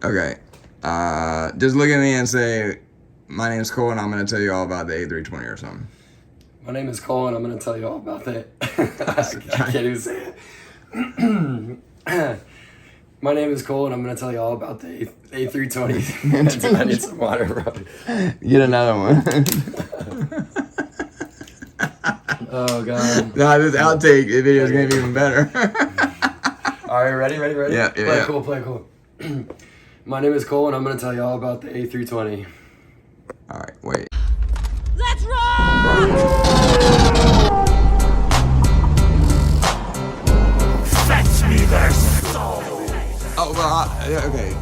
Okay. Just look at me and say, my name's Cole, and I'm going to tell you all about the A320 or something. My name is Cole, and I'm going to tell you all about that. I can't even say it. My name is Cole, and I'm going to tell you all about the A320. I need some water, bro. Get another one. Oh, God. No, this outtake video is going to be even better. All right, ready? Yeah. Play cool. My name is Cole, and I'm going to tell you all about the A320. All right, wait. Let's rock! Fetch me their soul. Oh, well, yeah, okay.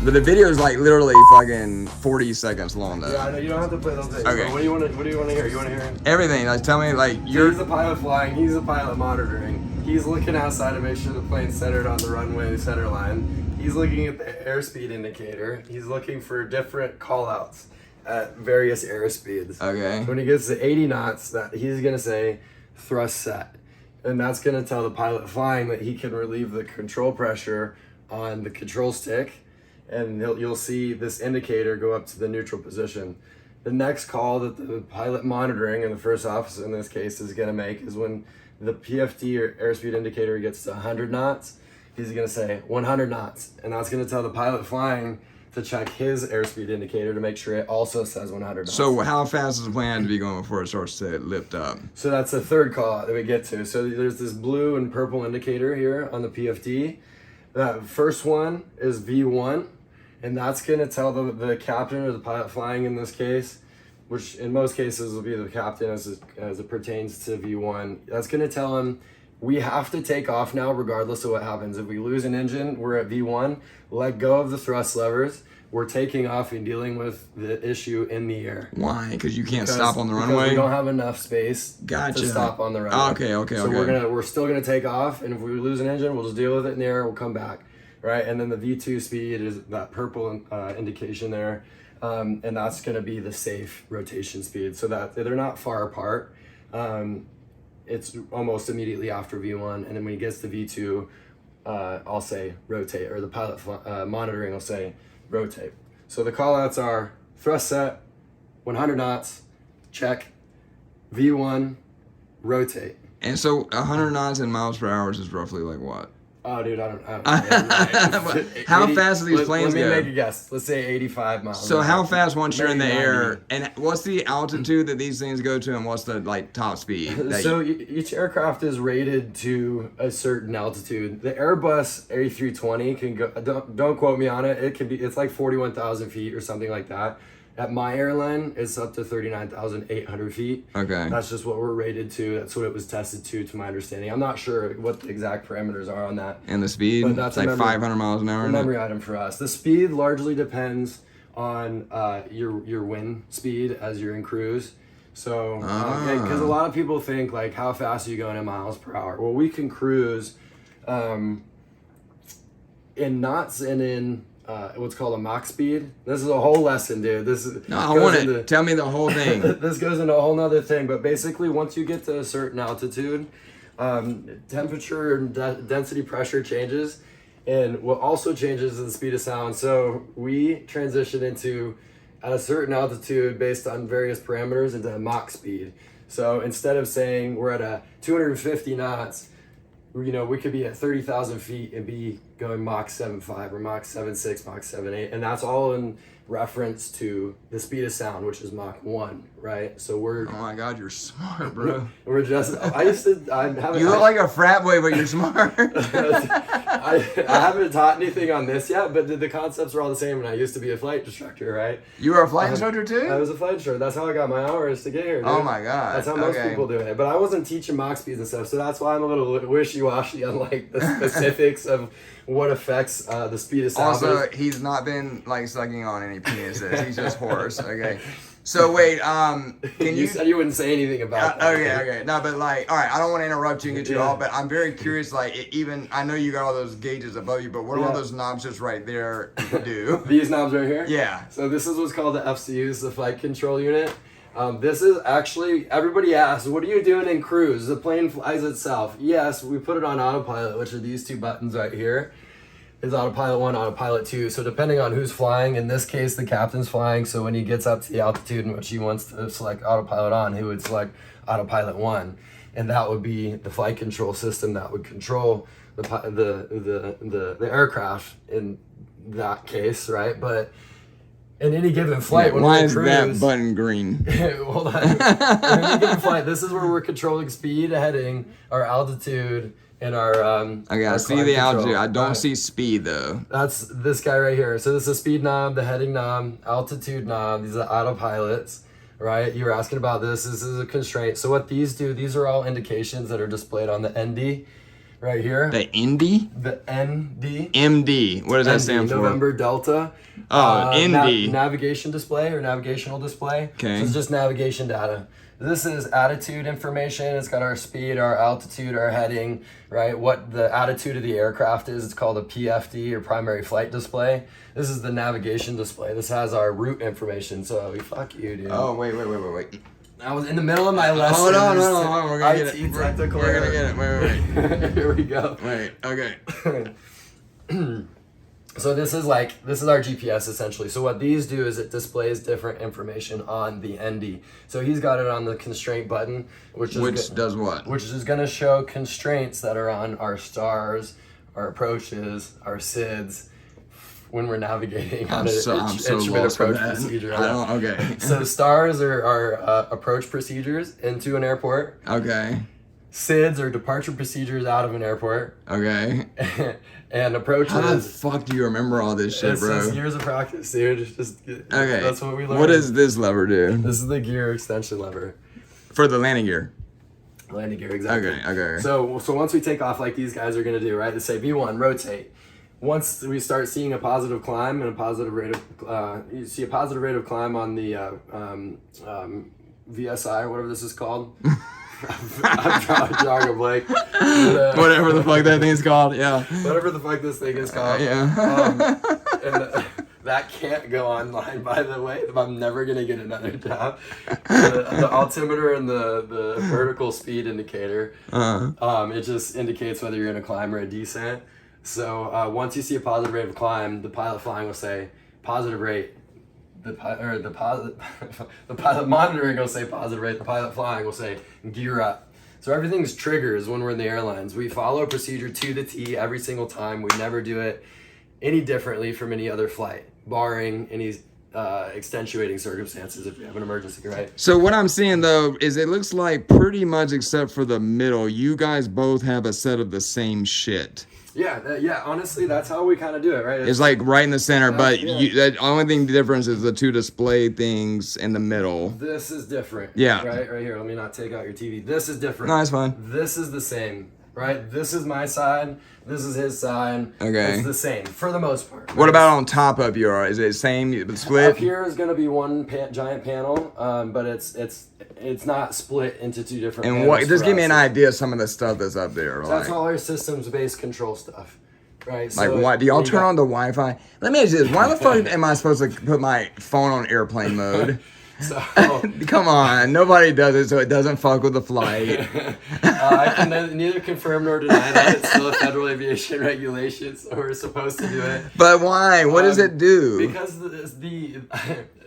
But the video is like literally fucking 40 seconds long, though. Yeah, I know you don't have to play those things. Okay. What do you want to hear? You want to hear? Everything. Like, tell me, like, you're. He's the pilot flying. He's the pilot monitoring. He's looking outside to make sure the plane's centered on the runway center line. He's looking at the airspeed indicator. He's looking for different callouts at various airspeeds. Okay. When he gets to 80 knots, that he's gonna say thrust set, and that's gonna tell the pilot flying that he can relieve the control pressure on the control stick, and you'll see this indicator go up to the neutral position. The next call that the pilot monitoring, and the first officer in this case, is gonna make is when the PFD or airspeed indicator gets to 100 knots, he's gonna say 100 knots, and that's gonna tell the pilot flying to check his airspeed indicator to make sure it also says 100 knots. So how fast is the plane to be going before it starts to lift up? So that's the third call that we get to. So there's this blue and purple indicator here on the PFD. That first one is V1, and that's gonna tell the captain or the pilot flying in this case, which in most cases will be the captain as it pertains to V1. That's gonna tell him we have to take off now regardless of what happens. If we lose an engine, we're at V1, let go of the thrust levers, we're taking off and dealing with the issue in the air. Why? Because you can't stop on the Because runway? we don't have enough space Gotcha. to stop on the runway. Okay. So we're still gonna take off, and if we lose an engine, we'll just deal with it in the air, we'll come back. Right? And then the V2 speed is that purple indication there. And that's gonna be the safe rotation speed. So that they're not far apart. It's almost immediately after V1, and then when he gets to V2, I'll say rotate, or the pilot monitoring will say rotate. So the callouts are thrust set, 100 knots, check, V1, rotate. And so 100 knots in miles per hour is roughly like what? Oh, dude, I don't know. How fast do these planes go? Let me go? make a guess. Let's say 85 miles. So how fast once you're in the Maybe air, and what's the altitude that these things go to, and what's the like top speed? So each aircraft is rated to a certain altitude. The Airbus A320 can go. Don't quote me on it. It's like 41,000 feet or something like that. At my airline, it's up to 39,800 feet. Okay. That's just what we're rated to. That's what it was tested to my understanding. I'm not sure what the exact parameters are on that. And the speed? But that's it's like a memory, 500 miles an hour? A memory item for us. The speed largely depends on your wind speed as you're in cruise. So, because a lot of people think, like, how fast are you going in miles per hour? Well, we can cruise in knots and in what's called a Mach speed. This is a whole lesson, dude. I want it. Tell me the whole thing. This goes into a whole nother thing, but basically once you get to a certain altitude, temperature and density pressure changes, and what also changes is the speed of sound. So we transition into, at a certain altitude based on various parameters, into Mach speed. So instead of saying we're at a 250 knots, we could be at 30,000 feet and be going Mach 7.5 or Mach 7.6, Mach 7.8, and that's all in reference to the speed of sound, which is Mach 1, right? So we're... Oh my God, you're smart, bro. We're just... You look like a frat boy, but you're smart. I haven't taught anything on this yet, but the concepts are all the same, and I used to be a flight instructor, right? You were a flight instructor too? I was a flight instructor. That's how I got my hours to get here, dude. Oh my God. That's how most people do it. But I wasn't teaching Mach speeds and stuff, so that's why I'm a little wishy-washy on like the specifics of what affects the speed of sound. Also, he's not been like sucking on any penises. He's just hoarse. Okay. So wait, can you said you wouldn't say anything about that. Okay. No, but like, all right, I don't want to interrupt you and get you off, but I'm very curious. Like, even I know you got all those gauges above you, but what do all those knobs just right there do? These knobs right here. Yeah. So this is what's called the FCUs, the flight control unit. This is actually, everybody asks, what are you doing in cruise? The plane flies itself. Yes, we put it on autopilot, which are these two buttons right here. is autopilot 1, autopilot 2. So depending on who's flying, in this case, the captain's flying. So when he gets up to the altitude in which he wants to select autopilot on, he would select autopilot 1. And that would be the flight control system that would control the aircraft in that case, right? But in any given flight, when why we is cruise, that button green? hold on. In any given flight, this is where we're controlling speed, heading, our altitude, and our Okay, I our see climb the control. altitude. I don't Right. see speed though. That's this guy right here. So this is the speed knob, the heading knob, altitude knob. These are autopilots, right? You were asking about this. This is a constraint. So what these do, these are all indications that are displayed on the ND right here. The Indy? The ND. MD. What does that ND, stand for? November Delta. Oh, ND. Navigation display or navigational display. Okay. So it's just navigation data. This is attitude information. It's got our speed, our altitude, our heading, right? What the attitude of the aircraft is. It's called a PFD or primary flight display. This is the navigation display. This has our route information. So fuck you, dude. Oh, wait. I was in the middle of my lesson. Hold on. We're gonna get IT it. technical We're gonna get it. Wait. Here we go. Wait. Okay. So this is our GPS essentially. So what these do is it displays different information on the ND. So he's got it on the constraint button, which Does what? which is going to show constraints that are on our stars, our approaches, our SIDS when we're navigating on an instrument lost approach with that. procedure. Okay. So stars are approach procedures into an airport. Okay. SIDS are departure procedures out of an airport. Okay. And approaches. How the fuck do you remember all this shit, It's bro? just years of practice, dude. It's just Okay. That's what we learned. What does this lever do? This is the gear extension lever. For the landing gear. Landing gear, exactly. Okay. So once we take off like these guys are gonna do, right? They say V1, rotate. Once we start seeing a positive climb and a positive rate of, you see a positive rate of climb on the VSI, whatever this is called. I'm drawing a blank. Whatever the fuck that thing's called, yeah. Whatever the fuck this thing is called. Yeah. That can't go online, by the way. I'm never going to get another job. The altimeter and the vertical speed indicator, it just indicates whether you're in a climb or a descent. So once you see a positive rate of climb, the pilot flying will say positive rate. The pilot monitoring will say positive rate. The pilot flying will say gear up. So everything's triggers when we're in the airlines. We follow procedure to the T every single time. We never do it any differently from any other flight, barring any extenuating circumstances if we have an emergency, right? So what I'm seeing though is it looks like pretty much except for the middle, you guys both have a set of the same shit. Yeah. Honestly, that's how we kind of do it, right? It's like right in the center, but yeah. the only thing the difference is the two display things in the middle. This is different. Yeah. Right here. Let me not take out your TV. This is different. No, it's fine. This is the same, right? This is my side. This is his side. Okay. It's the same for the most part. Right? What about on top of your? Is it the same split? Up here is going to be one giant panel, but it's not split into two different. And panels what? Just for give me us. an idea of some of the stuff that's up there. That's Like, all our systems-based control stuff, right? like So what? Do y'all you turn got- on the Wi-Fi? Let me ask you this: why the fuck am I supposed to put my phone on airplane mode? So, Come on, nobody does it, so it doesn't fuck with the flight. I can neither confirm nor deny that. It's still a federal aviation regulation, so we're supposed to do it. But why? What does it do? Because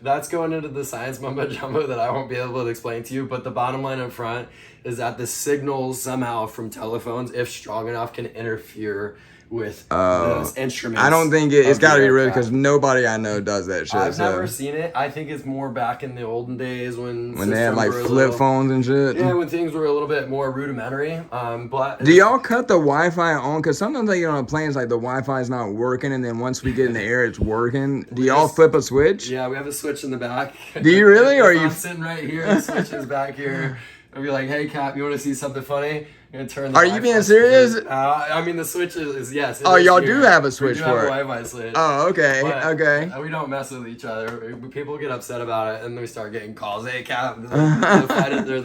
that's going into the science mumbo jumbo that I won't be able to explain to you. But the bottom line up front is that the signals somehow from telephones, if strong enough, can interfere with those instruments. I don't think it's of got to the be real aircraft. because nobody I know does that shit. I've so. never seen it. I think it's more back in the olden days when When they had systems like were a flip little- phones and shit. Yeah, when things were a little bit more rudimentary. But Do y'all cut the Wi-Fi on? Because sometimes I get on planes like the Wi-Fi is not working, and then once we get in the air, it's working. Do y'all flip a switch? Yeah, we have a switch in the back. Do you really, or If you- I'm sitting right here, the switch is back here. I'll be like, "Hey, Cap, you want to see something funny?" I'm gonna turn the Are you Wi-Fi being serious? switch. I mean, the switch is yes. it Oh, is y'all here. do have a switch we do for have it. a Wi-Fi switch. Oh, okay, But okay. We don't mess with each other. People get upset about it, and then we start getting calls. Hey, Cap, the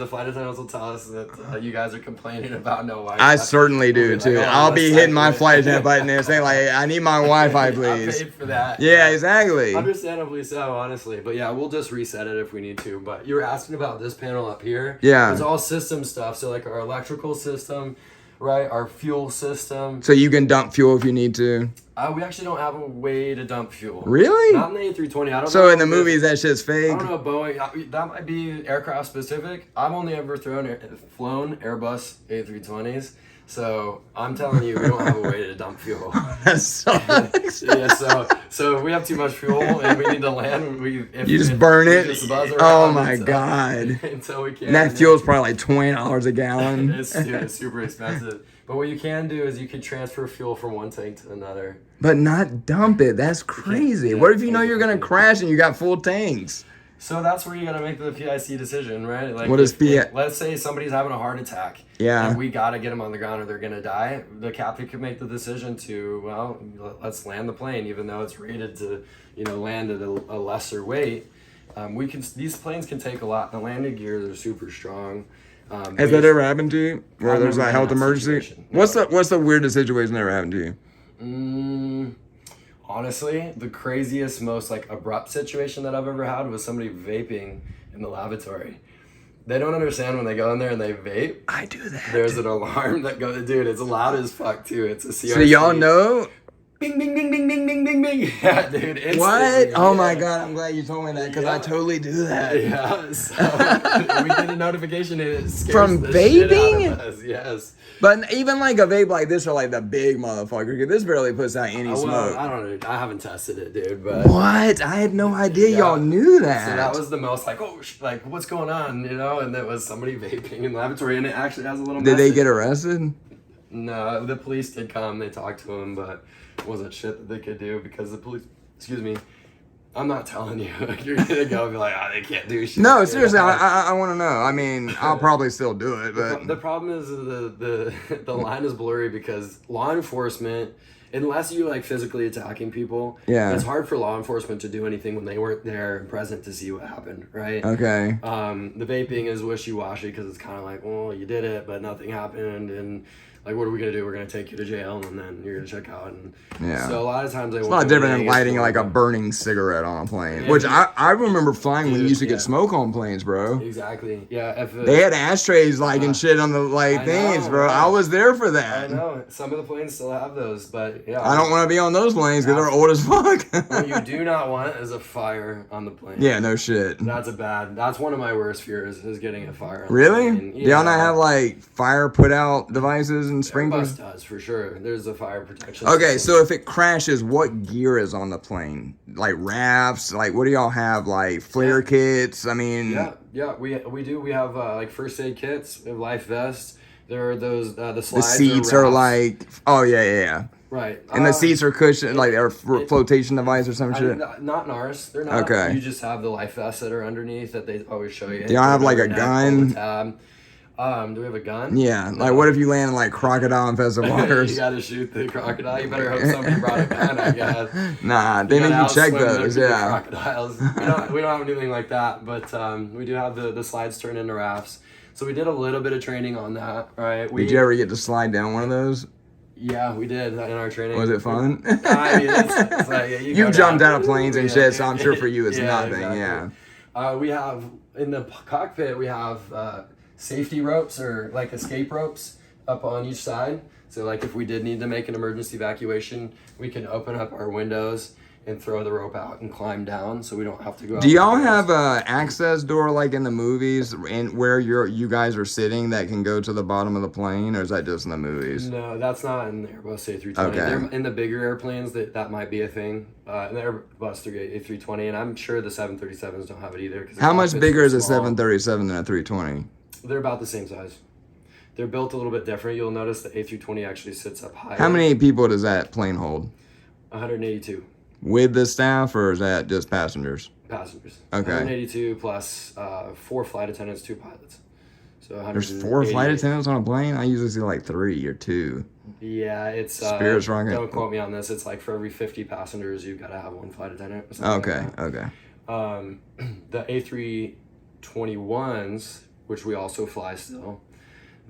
flight attendants will tell us that you guys are complaining about no Wi-Fi. I certainly do Like, too. oh, I'll be that's hitting my accurate. flight attendant button and saying like, "I need my Wi-Fi, I please." paid for that. Yeah, exactly. Understandably so, honestly. But yeah, we'll just reset it if we need to. But you were asking about this panel up here. Yeah. It's all system stuff. So like our electrical system, right? Our fuel system. So you can dump fuel if you need to. We actually don't have a way to dump fuel. Really? Not in the A320. I don't know. So in the movies, that shit's I fake. don't know, Boeing. That might be aircraft specific. I've only ever flown Airbus A320s. So I'm telling you, we don't have a way to dump fuel. That sucks. Yeah, so if we have too much fuel and we need to land, You just burn it. Just buzz Oh around my until- god. Until we can. And that fuel's probably like $20 a gallon. It's super expensive. But what you can do is you can transfer fuel from one tank to another. But not dump it. That's crazy. Yeah, What if you know you're gonna crash and you got full tanks? So that's where you gotta make the PIC decision, right? Like What is PIC? Let's say somebody's having a heart attack. Yeah. And we gotta get them on the ground or they're gonna die. The captain could make the decision to, well, let's land the plane, even though it's rated to, land at a lesser weight. These planes can take a lot. The landing gears are super strong. Has that ever happened to you? Where there's a health emergency? No. What's the weirdest situation that ever happened to you? Honestly, the craziest, most abrupt situation that I've ever had was somebody vaping in the lavatory. They don't understand when they go in there and they vape. I do that. There's an alarm that goes, dude, it's loud as fuck too. It's a CRC. So y'all know? Bing, bing, bing, bing, bing, bing, bing, bing. Yeah, dude. Instantly, What? Oh my yeah. god, I'm glad you told me that because I totally do that. Yeah, so we get a notification and it scares From the shit vaping? out of us. Yes. But even like a vape like this are like the big motherfucker because this barely puts out any smoke. I don't know. I haven't tested it, dude. But What? I had no idea y'all knew that. So that was the most what's going on, And it was somebody vaping in the lavatory, and it actually has a little. Did they message. get arrested? No, the police did come. They talked to him, but it wasn't shit that they could do because the police. Excuse me. I'm not telling you. You're gonna go and be like, they can't do shit. No, seriously, I want to know. I mean, I'll probably still do it, but The problem is the line is blurry because law enforcement, unless you physically attacking people, Yeah. it's hard for law enforcement to do anything when they weren't there and present to see what happened, right? okay. The vaping is wishy-washy because it's kind of like, well, you did it, but nothing happened, and what are we gonna do? We're gonna take you to jail, and then you're gonna check out. And Yeah. so a lot of times It's a lot different than lighting like a burning cigarette on a plane, Yeah, which I remember flying when you Dude, used to get yeah. smoke on planes, bro. Exactly. Yeah. They had ashtrays and shit on the I things, know, bro. right. I was there for I that. know some of the planes still have those, but yeah. I don't want to be on those planes because they're old as fuck. What you do not want is a fire on the plane. Yeah, no shit. That's one of my worst fears is getting a fire on the Really? plane. Do y'all not have fire put out devices and sprinklers? Airbus does for sure. There's a fire protection. Okay, system. so if it crashes, what gear is on the plane? Like rafts? Like what do y'all have? Like flare kits? I mean, Yeah, we do. We have first aid kits, we have life vests. There are those the the slides. seats are yeah. right, And the seats are cushioned, they're flotation device or some shit. Not in ours. They're not. Okay. You just have the life vests that are underneath that they always show you. Do y'all have, like, a Neck, gun? pull the tab. Do we have a gun? Yeah, what if you land in crocodile infested You waters? gotta shoot the crocodile. You better hope somebody brought a gun, I guess. Nah, they make you check those. Yeah. Crocodiles. We don't have anything like that, but we do have the slides turned into rafts. So we did a little bit of training on that, right? Did you ever get to slide down one of those? Yeah, we did in our training. Was it fun? I mean, it's you You've go jumped down. out of planes and shit, so I'm sure for you it's Yeah, nothing. exactly. Yeah. We have in the cockpit we have safety ropes or escape ropes up on each side. So if we did need to make an emergency evacuation, we can open up our windows and throw the rope out and climb down, so we don't have to go. Do y'all have a access door like in the movies, and where you guys are sitting that can go to the bottom of the plane, or is that just in the movies? No, that's not in the Airbus A320. Okay. They're in the bigger airplanes, that might be a thing. In the Airbus A320, and I'm sure the 737s don't have it either. How much bigger is a 737 than a 320? They're about the same size. They're built a little bit different. You'll notice the A320 actually sits up higher. How many people does that plane hold? 182 With the staff, or is that just passengers? passengers. Okay. 182 plus 4 flight attendants, 2 pilots. So There's 4 flight attendants on a plane? I usually see 3 or 2. Yeah, it's Spirit's rocket. Don't quote me on this. It's for every 50 passengers, you've got to have 1 flight attendant. Or something like Okay. that. The A321s, which we also fly still,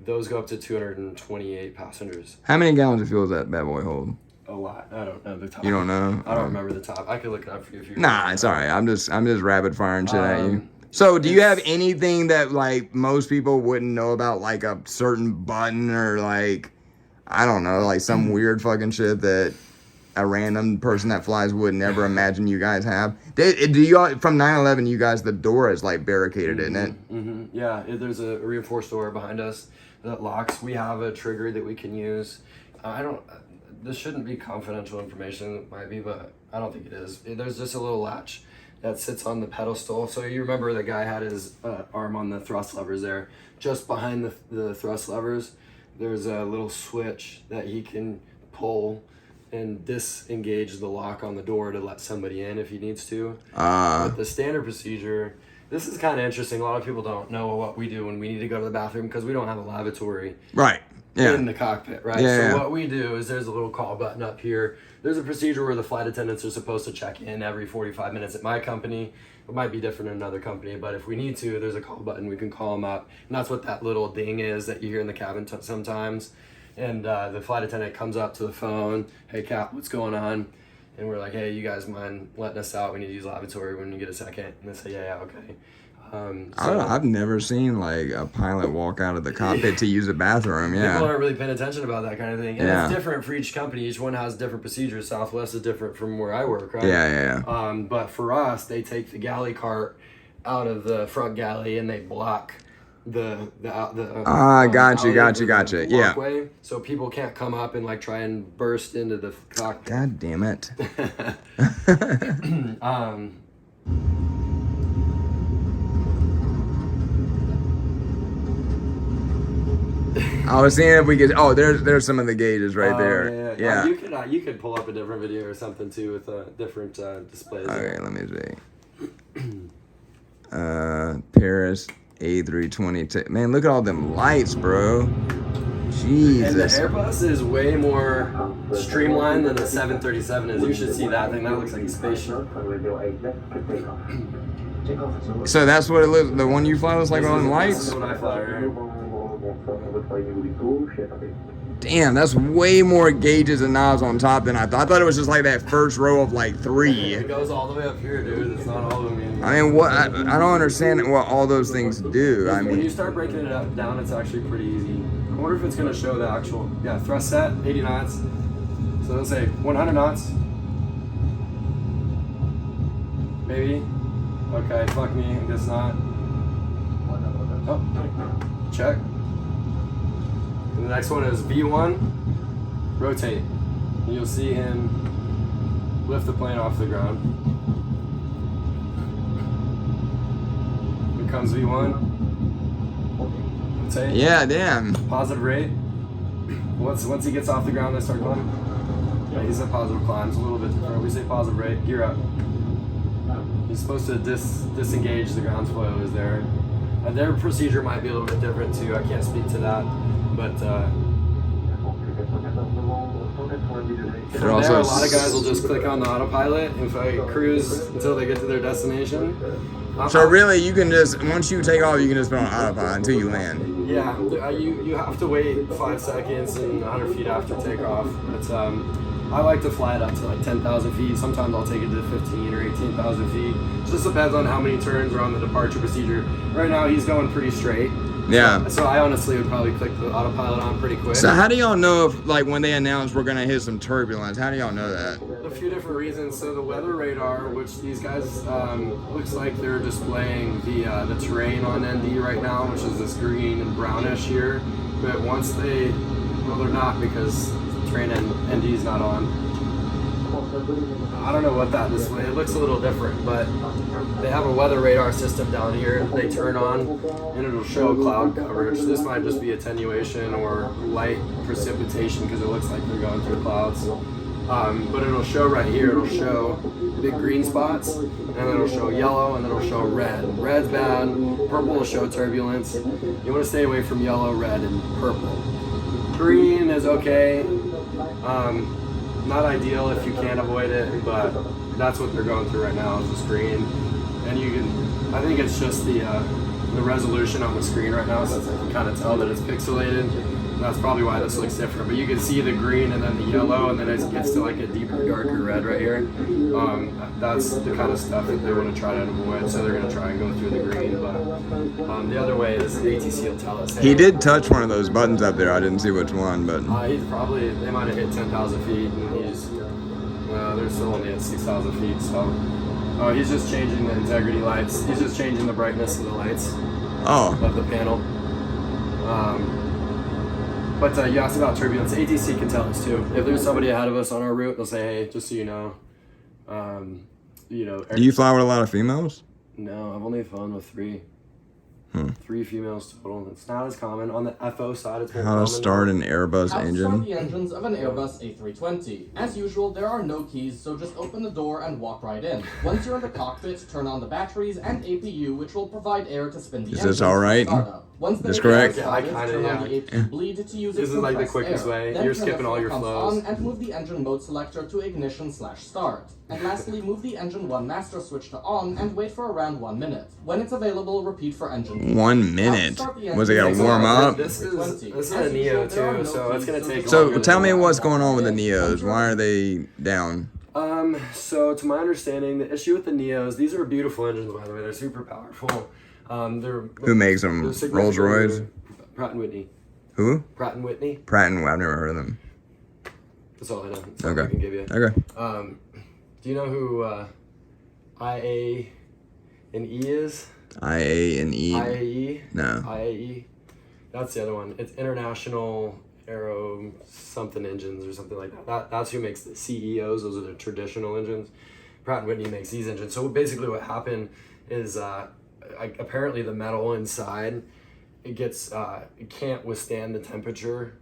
those go up to 228 passengers. How many gallons of fuel does that bad boy hold? A lot. I don't know the top. You don't know? I don't remember the top. I could look it up for you if you. Nah, it's alright. I'm just rapid firing shit at you. So, do you have anything that most people wouldn't know about, a certain button or I don't know, like some weird fucking shit that a random person that flies would never imagine you guys have? Do you all, from 9/11, you guys, the door is like barricaded, isn't it? Mm-hmm. Yeah, there's a reinforced door behind us that locks. We have a trigger that we can use. This shouldn't be confidential information. It might be, but I don't think it is. There's just a little latch that sits on the pedestal. So you remember the guy had his arm on the thrust levers there. Just behind the thrust levers, there's a little switch that he can pull and disengage the lock on the door to let somebody in if he needs to. But the standard procedure, this is kind of interesting. A lot of people don't know what we do when we need to go to the bathroom because we don't have a lavatory in the cockpit, right? So what we do is there's a little call button up here. There's a procedure where the flight attendants are supposed to check in every 45 minutes at my company. It might be different in another company, but if we need to, there's a call button. We can call them up. And that's what that little ding is that you hear in the cabin sometimes. And the flight attendant comes up to the phone, hey, Cap, what's going on? And we're like, hey, you guys mind letting us out? We need to use lavatory when you get a second. And they say, yeah, okay. I've never seen like a pilot walk out of the cockpit to use a bathroom. Yeah, people aren't really paying attention about that kind of thing, and it's different for each company. Each one has different procedures. Southwest is different from where I work, right? Yeah. But for us, they take the galley cart out of the front galley and they block the gotcha. Yeah. Walkway, so people can't come up and like try and burst into the cockpit. God damn it. I was seeing if we could. Oh, there's some of the gauges right there. Yeah. You could pull up a different video or something too with different displays. Okay, let me see. Paris A320. Man, look at all them lights, bro. Jesus. And the Airbus is way more streamlined than the 737 is. You should see that thing. That looks like a spaceship. So that's what it looks. The one you fly looks like all them lights. This is what I fly right here. Damn, that's way more gauges and knobs on top than I thought. I thought it was just like that first row of like 3. It goes all the way up here, dude. It's not all of them. I mean, what? I don't understand what all those things do. I mean, when you start breaking it up down, it's actually pretty easy. I wonder if it's gonna show the actual thrust set, 80 knots. So let's say 100 knots. Maybe. Okay, fuck me. I guess not. Oh, check. And the next one is V1, rotate. And you'll see him lift the plane off the ground. Here comes V1. Rotate. Yeah, damn. Positive rate. Once he gets off the ground, they start climbing. Yeah, he's at positive climbs, a little bit different. We say positive rate, gear up. He's supposed to disengage the ground spoilers there. Their procedure might be a little bit different too. I can't speak to that. But from there, a lot of guys will just click on the autopilot and cruise until they get to their destination. So really, you can just, once you take off, you can just put on autopilot until you land. Yeah, you have to wait 5 seconds and 100 feet after takeoff. But I like to fly it up to like 10,000 feet. Sometimes I'll take it to 15 or 18,000 feet. It just depends on how many turns are on the departure procedure. Right now, he's going pretty straight. Yeah. So I honestly would probably click the autopilot on pretty quick. So how do y'all know if, like, when they announce we're gonna hit some turbulence? How do y'all know that? A few different reasons. So the weather radar, which these guys looks like they're displaying the terrain on ND right now, which is this green and brownish here. But once they're not because terrain and ND's not on. I don't know what that display. It looks a little different, but they have a weather radar system down here. They turn on, and it'll show cloud coverage. This might just be attenuation or light precipitation because it looks like they're going through clouds. But it'll show right here. It'll show big green spots, and then it'll show yellow, and then it'll show red. Red's bad. Purple will show turbulence. You want to stay away from yellow, red, and purple. Green is okay. Not ideal if you can't avoid it, but that's what they're going through right now is the screen. And you can, I think it's just the resolution on the screen right now, since I can kind of tell that it's pixelated. That's probably why this looks different. But you can see the green and then the yellow, and then it gets to like a deeper, darker red right here. That's the kind of stuff that they want to try to avoid. So they're going to try and go through the green. But the other way is the ATC will tell us. Hey, He did touch one of those buttons up there. I didn't see which one, but he's probably, they might have hit 10,000 feet, and he's, well, they're still only at 6,000 feet. So he's just changing the integrity lights. He's just changing the brightness of the lights of the panel. But you asked about turbulence. ATC can tell us too. If there's somebody ahead of us on our route, they'll say, "Hey, just so you know, Do you fly with a lot of females? No, I've only flown with 3. 3 females total. It's not as common on the FO side. It's more How common. to start an Airbus How to engine? start the engines of an Airbus A320. As usual, there are no keys, so just open the door and walk right in. Once you're in the cockpit, turn on the batteries and APU, which will provide air to spin the engine. Is this all right? Once the That's engine correct? is started, Yeah, I kinda, turn on yeah. the APU bleed to use This it is like the compressed quickest air. way. Then You're turn skipping the all your fuel pumps flows. on and move the engine mode selector to ignition/start. And lastly, move the engine 1 master switch to on and wait for around 1 minute. When it's available, repeat for engine. 1 minute. Was it gonna warm up? This is a Neo too, so it's gonna take. So longer tell than me that. what's going on with the Neos. Why are they down? So to my understanding, the issue with the Neos, these are beautiful engines, by the way. They're super powerful. They're Who makes them? they're significantly- Rolls Royce? Pratt and Whitney. Who? Pratt and Whitney. Pratt and I've never heard of them. That's all I know. That's all I can give you. Okay. Do you know who IA and E is? IA and E. IAE? No. IAE. That's the other one. It's International Aero something engines or something like that. That's who makes the CEOs. Those are the traditional engines. Pratt and Whitney makes these engines. So basically what happened is apparently the metal inside, it can't withstand the temperature,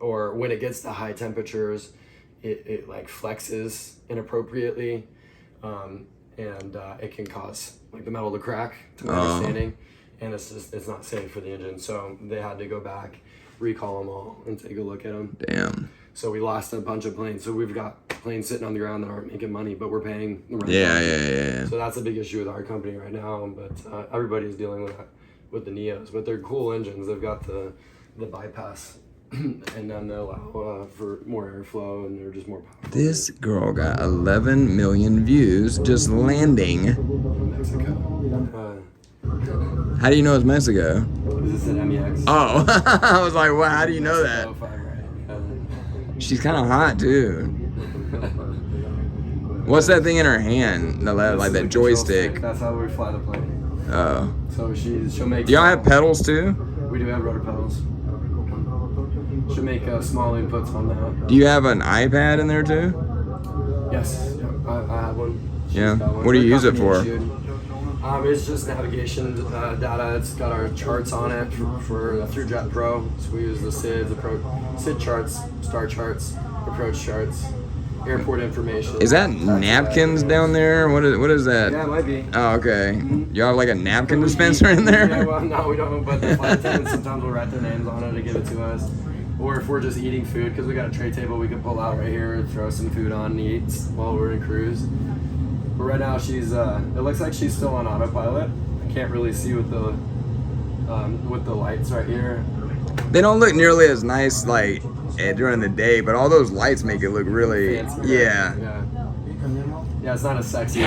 or when it gets to high temperatures, it like flexes inappropriately, and it can cause like the metal to crack, to my understanding, and it's not safe for the engine. So they had to go back, recall them all, and take a look at them. Damn. So we lost a bunch of planes. So we've got planes sitting on the ground that aren't making money, but we're paying the rent. Yeah. So that's a big issue with our company right now. But everybody's dealing with that with the Neos. But they're cool engines. They've got the bypass, and then they allow for more airflow, and they're just more powerful. This girl got 11 million views just landing. Mexico. How do you know it's Mexico? Because it said MEX. Oh, I was like, well, how do you know that? 05, right? She's kind of hot too. What's that thing in her hand? The This like is that the control joystick. stick. That's how we fly the plane. Oh. So she'll make. Do y'all have pedals too? We do have rotor pedals. She'll make small inputs on that. Do you have an iPad in there too? Yes, yeah, I have one. She's Yeah. got one. What do you They're use it company for? issued. It's just navigation data. It's got our charts on it for through Jet Pro. So we use the SID charts, star charts, approach charts, airport information. Is that napkins down there? What is that? Yeah, it might be. Oh, okay. Y'all have like a napkin dispenser in there? Yeah, well, no, we don't. But the flight attendants sometimes will write their names on it to give it to us. Or if we're just eating food, because we got a tray table we can pull out right here, throw some food on and eat while we're in cruise. But right now she's, it looks like she's still on autopilot. I can't really see with the lights right here. They don't look nearly as nice like during the day, but all those lights make it look really, Fancy, right? yeah. Yeah, it's not as sexy.